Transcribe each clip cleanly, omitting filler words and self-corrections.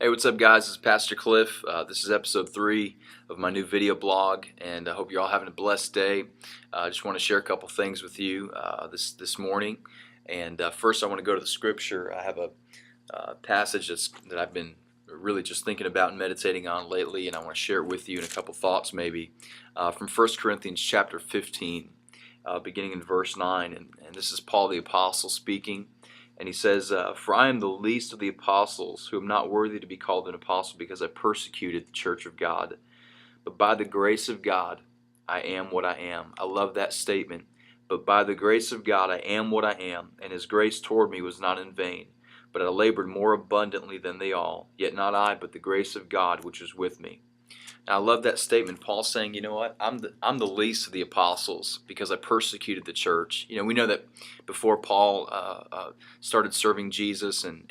Hey, what's up, guys? This is Pastor Cliff. This is episode 3 of my new video blog, and I hope you're all having a blessed day. I just want to share a couple things with you this morning. And first, I want to go to the scripture. I have a passage that I've been really just thinking about and meditating on lately, and I want to share it with you in a couple thoughts maybe from 1 Corinthians chapter 15, beginning in verse 9. And this is Paul the Apostle speaking. And he says, "For I am the least of the apostles, who am not worthy to be called an apostle, because I persecuted the church of God. But by the grace of God, I am what I am." I love that statement. But by the grace of God, I am what I am, and His grace toward me was not in vain. But I labored more abundantly than they all, yet not I, but the grace of God which was with me. Now, I love that statement. Paul's saying, you know what? I'm the least of the apostles because I persecuted the church. You know, we know that before Paul started serving Jesus and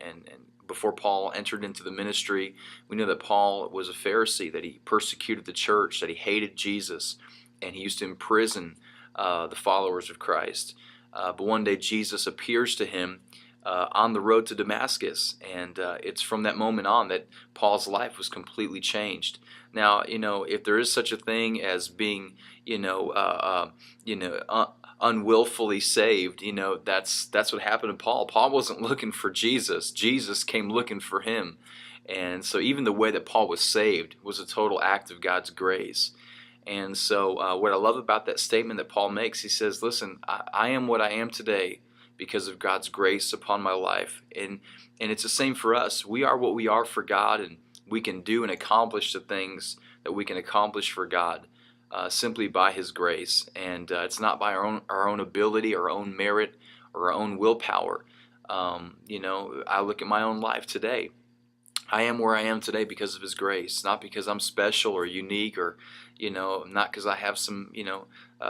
before Paul entered into the ministry, we know that Paul was a Pharisee, that he persecuted the church, that he hated Jesus, and he used to imprison the followers of Christ. But one day Jesus appears to him on the road to Damascus, and it's from that moment on that Paul's life was completely changed. Now, you know, if there is such a thing as being, unwillfully saved, you know, that's what happened to Paul. Paul wasn't looking for Jesus. Jesus came looking for him. And so even the way that Paul was saved was a total act of God's grace. And so what I love about that statement that Paul makes, he says, listen, I am what I am today because of God's grace upon my life. And it's the same for us. We are what we are for God, and we can do and accomplish the things that we can accomplish for God simply by His grace. And it's not by our own ability, our own merit, or our own willpower. I look at my own life today. I am where I am today because of His grace, not because I'm special or unique, or not because I have some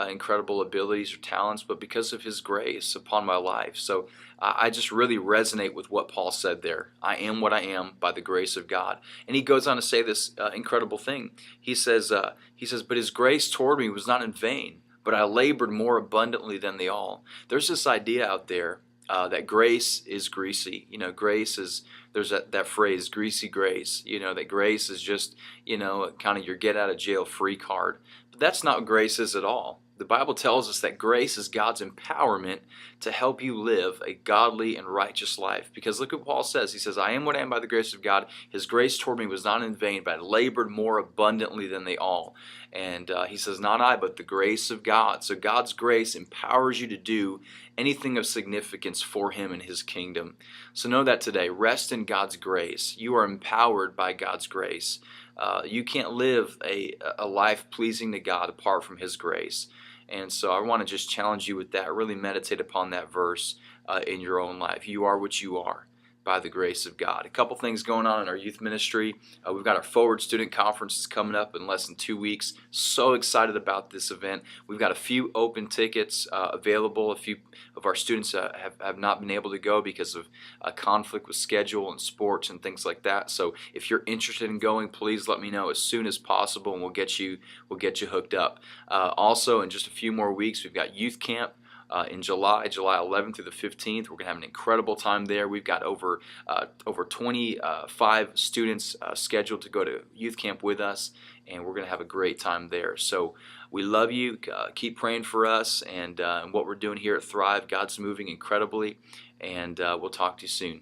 incredible abilities or talents, but because of His grace upon my life. So I just really resonate with what Paul said there. I am what I am by the grace of God. And he goes on to say this incredible thing. He says, "But His grace toward me was not in vain, but I labored more abundantly than they all." There's this idea out there that grace is greasy. Grace is, there's that phrase, greasy grace. That grace is just, kind of your get out of jail free card. But that's not what grace is at all. The Bible tells us that grace is God's empowerment to help you live a godly and righteous life. Because look what Paul says. He says, "I am what I am by the grace of God. His grace toward me was not in vain, but I labored more abundantly than they all." And he says, "Not I, but the grace of God." So God's grace empowers you to do anything of significance for Him and His kingdom. So know that today. Rest in God's grace. You are empowered by God's grace. You can't live a life pleasing to God apart from His grace. And so I want to just challenge you with that. Really meditate upon that verse in your own life. You are what you are by the grace of God. A couple things going on in our youth ministry. We've got our Forward Student Conferences coming up in less than 2 weeks. So excited about this event. We've got a few open tickets available. A few of our students have not been able to go because of a conflict with schedule and sports and things like that. So if you're interested in going, please let me know as soon as possible, and we'll get you hooked up. Also, in just a few more weeks, we've got youth camp. In July 11th through the 15th. We're going to have an incredible time there. We've got over 25 students scheduled to go to youth camp with us, and we're going to have a great time there. So we love you. Keep praying for us and what we're doing here at Thrive. God's moving incredibly, and we'll talk to you soon.